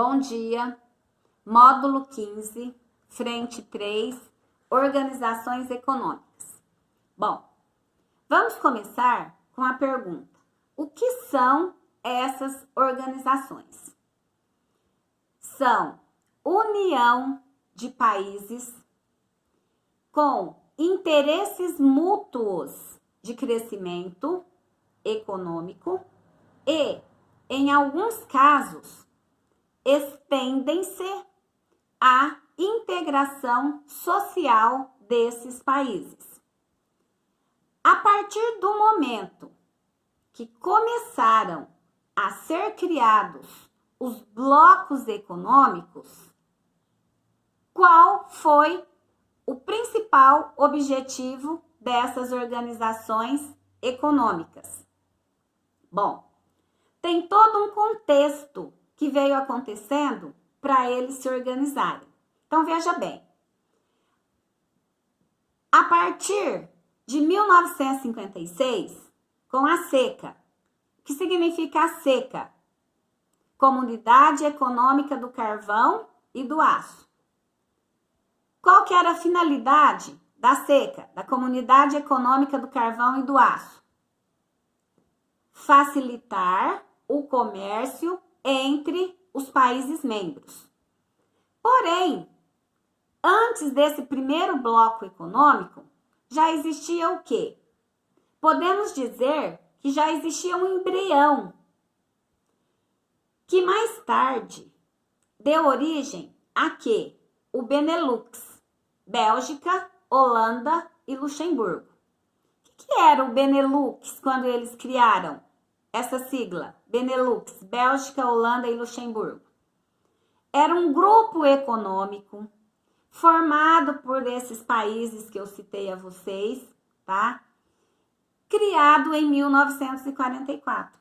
Bom dia, módulo 15, frente 3, organizações econômicas. Bom, vamos começar com a pergunta: o que são essas organizações? São união de países com interesses mútuos de crescimento econômico e, em alguns casos, estendem-se à integração social desses países. A partir do momento que começaram a ser criados os blocos econômicos, qual foi o principal objetivo dessas organizações econômicas? Bom, tem todo um contexto que veio acontecendo para eles se organizarem. Então, veja bem. A partir de 1956, com a SECA, o que significa a SECA? Comunidade Econômica do Carvão e do Aço. Qual que era a finalidade da SECA, da Comunidade Econômica do Carvão e do Aço? Facilitar o comércio entre os países membros. Porém, antes desse primeiro bloco econômico, já existia o quê? Podemos dizer que já existia um embrião, que mais tarde deu origem a quê? O Benelux, Bélgica, Holanda e Luxemburgo. O que era o Benelux quando eles criaram essa sigla? Benelux, Bélgica, Holanda e Luxemburgo. Era um grupo econômico formado por esses países que eu citei a vocês, tá? Criado em 1944.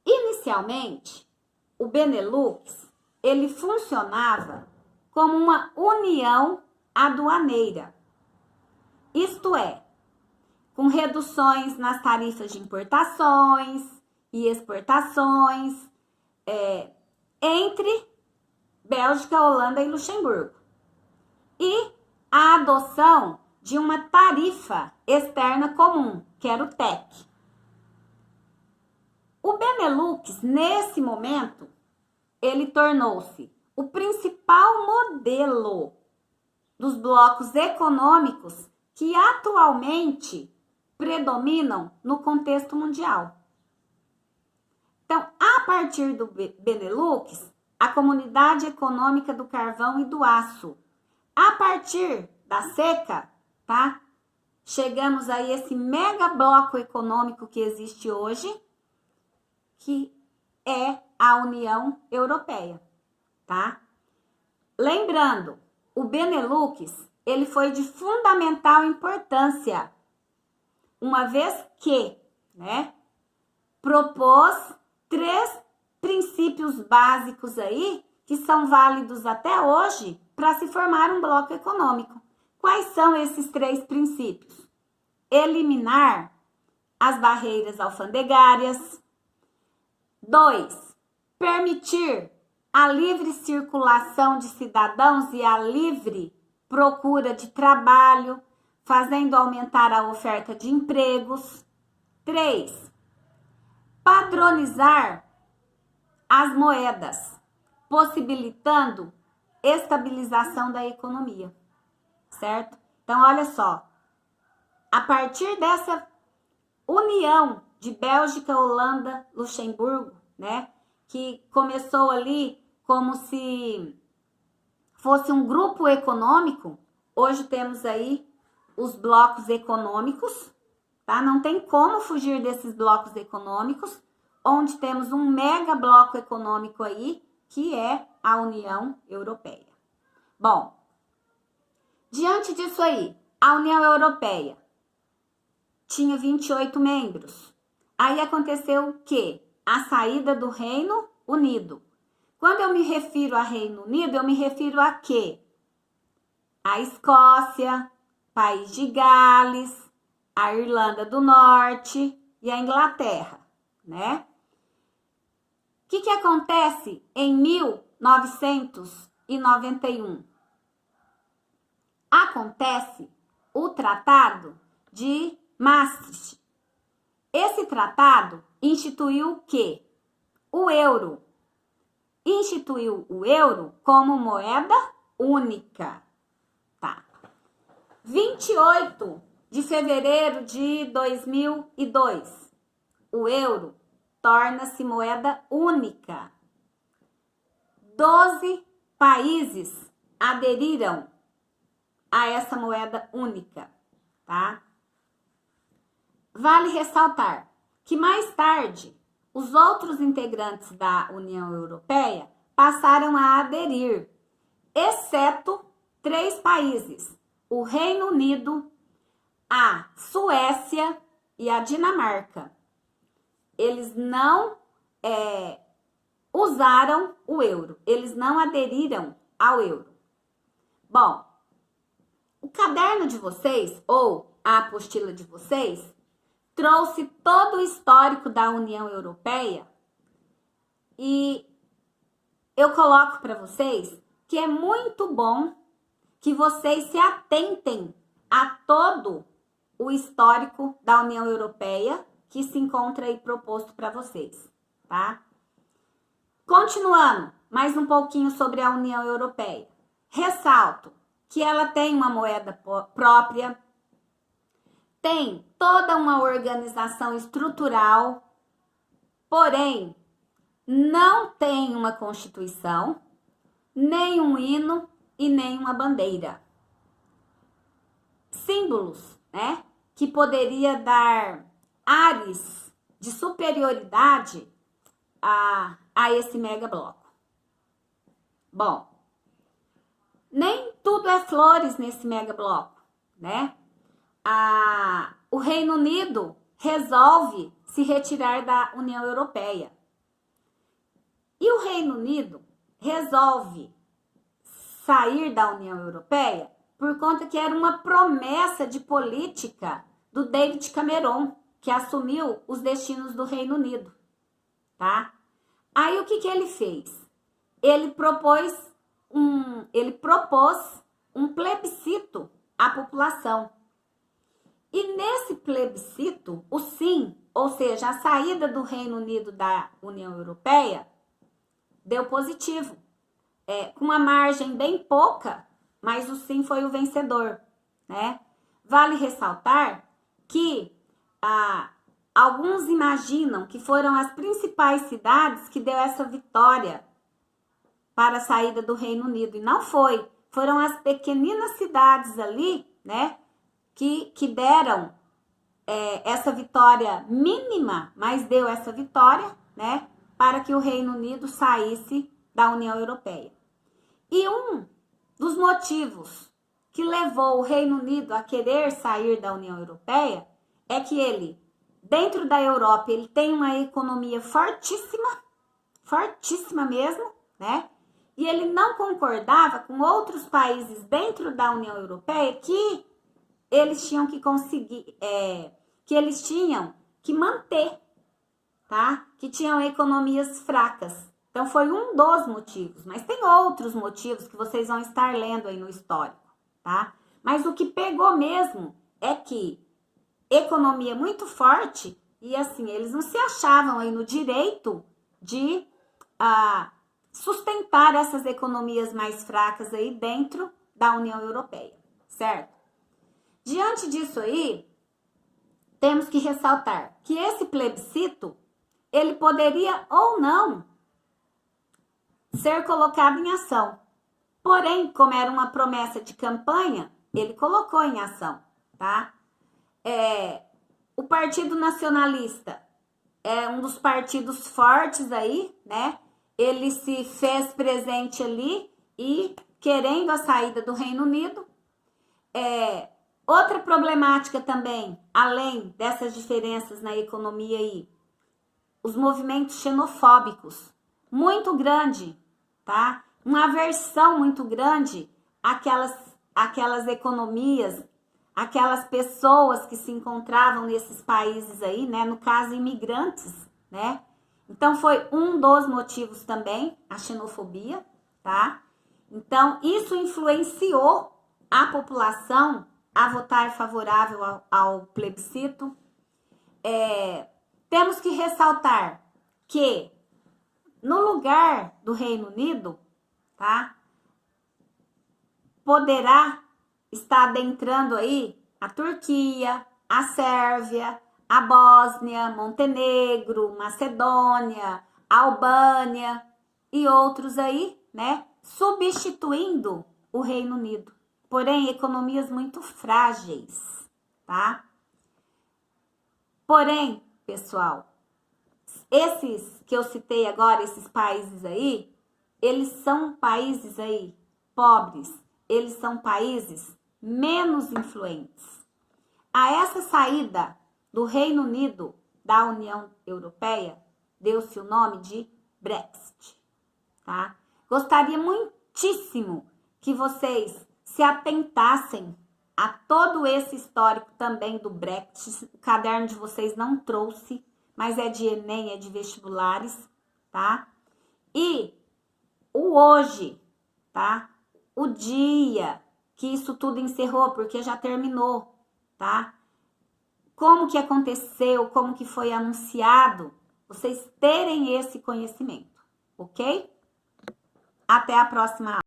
Inicialmente, o Benelux, ele funcionava como uma união aduaneira. Isto é, com reduções nas tarifas de importações e exportações entre Bélgica, Holanda e Luxemburgo. E a adoção de uma tarifa externa comum, que era o TEC. O Benelux, nesse momento, ele tornou-se o principal modelo dos blocos econômicos que atualmente predominam no contexto mundial. Então, a partir do Benelux, a Comunidade Econômica do Carvão e do Aço, a partir da SECA, tá? Chegamos a esse mega bloco econômico que existe hoje, que é a União Europeia, tá? Lembrando, o Benelux, ele foi de fundamental importância, uma vez que, propôs 3 princípios básicos aí, que são válidos até hoje, para se formar um bloco econômico. Quais são esses 3 princípios? Eliminar as barreiras alfandegárias. 2. Permitir a livre circulação de cidadãos e a livre procura de trabalho, fazendo aumentar a oferta de empregos. 3. Padronizar as moedas, possibilitando estabilização da economia, certo? Então, olha só, a partir dessa união de Bélgica, Holanda, Luxemburgo, que começou ali como se fosse um grupo econômico, hoje temos aí os blocos econômicos, tá? Não tem como fugir desses blocos econômicos, onde temos um mega bloco econômico aí, que é a União Europeia. Bom, diante disso aí, a União Europeia tinha 28 membros. Aí aconteceu o quê? A saída do Reino Unido. Quando eu me refiro a Reino Unido, eu me refiro a quê? A Escócia, País de Gales, a Irlanda do Norte e a Inglaterra, que acontece em 1991? Acontece o Tratado de Maastricht. Esse tratado instituiu o quê? O euro. Instituiu o euro como moeda única. Tá. 28 de fevereiro de 2002, o euro torna-se moeda única. 12 países aderiram a essa moeda única, tá? Vale ressaltar que mais tarde os outros integrantes da União Europeia passaram a aderir, exceto 3 países: o Reino Unido, a Suécia e a Dinamarca. Eles não usaram o euro, eles não aderiram ao euro. Bom, o caderno de vocês, ou a apostila de vocês, trouxe todo o histórico da União Europeia e eu coloco para vocês que é muito bom que vocês se atentem a todo o histórico da União Europeia que se encontra aí proposto para vocês, tá? Continuando, mais um pouquinho sobre a União Europeia. Ressalto que ela tem uma moeda própria, tem toda uma organização estrutural, porém, não tem uma constituição, nem um hino e nem uma bandeira. Símbolos, né, que poderia dar ares de superioridade a esse mega bloco. Bom, nem tudo é flores nesse mega bloco, né? O Reino Unido resolve se retirar da União Europeia. E o Reino Unido resolve sair da União Europeia por conta que era uma promessa de política do David Cameron, que assumiu os destinos do Reino Unido, tá? Aí o que ele fez? Ele propôs um plebiscito à população. E nesse plebiscito, o sim, ou seja, a saída do Reino Unido da União Europeia, deu positivo. Com uma margem bem pouca, mas o sim foi o vencedor, né? Vale ressaltar que alguns imaginam que foram as principais cidades que deu essa vitória para a saída do Reino Unido, e não foi. Foram as pequeninas cidades ali, né, que deram essa vitória mínima, mas deu essa vitória, né, para que o Reino Unido saísse da União Europeia. E um dos motivos que levou o Reino Unido a querer sair da União Europeia é que ele, dentro da Europa, ele tem uma economia fortíssima, fortíssima mesmo, né? E ele não concordava com outros países dentro da União Europeia que eles tinham que conseguir, que eles tinham que manter, tá? Que tinham economias fracas. Então, foi um dos motivos, mas tem outros motivos que vocês vão estar lendo aí no histórico, tá? Mas o que pegou mesmo é que economia muito forte e, assim, eles não se achavam aí no direito de sustentar essas economias mais fracas aí dentro da União Europeia, certo? Diante disso aí, temos que ressaltar que esse plebiscito, ele poderia ou não ser colocado em ação. Porém, como era uma promessa de campanha, ele colocou em ação, tá? O Partido Nacionalista é um dos partidos fortes aí, né? Ele se fez presente ali e querendo a saída do Reino Unido. Outra problemática também, além dessas diferenças na economia aí, os movimentos xenofóbicos, muito grande, tá? Uma aversão muito grande àquelas economias, aquelas pessoas que se encontravam nesses países aí, né? No caso, imigrantes, né? Então, foi um dos motivos também, a xenofobia, tá? Então, isso influenciou a população a votar favorável ao plebiscito. Temos que ressaltar que, no lugar do Reino Unido, tá? Poderá estar adentrando aí a Turquia, a Sérvia, a Bósnia, Montenegro, Macedônia, Albânia e outros aí, né? Substituindo o Reino Unido. Porém, economias muito frágeis, tá? Porém, pessoal, esses que eu citei agora, esses países aí, eles são países aí pobres, eles são países menos influentes. A essa saída do Reino Unido da União Europeia, deu-se o nome de Brexit, tá? Gostaria muitíssimo que vocês se atentassem a todo esse histórico também do Brexit. O caderno de vocês não trouxe, mas é de Enem, é de vestibulares, tá? E o hoje, tá? O dia que isso tudo encerrou, porque já terminou, tá? Como que aconteceu, como que foi anunciado, vocês terem esse conhecimento, ok? Até a próxima aula.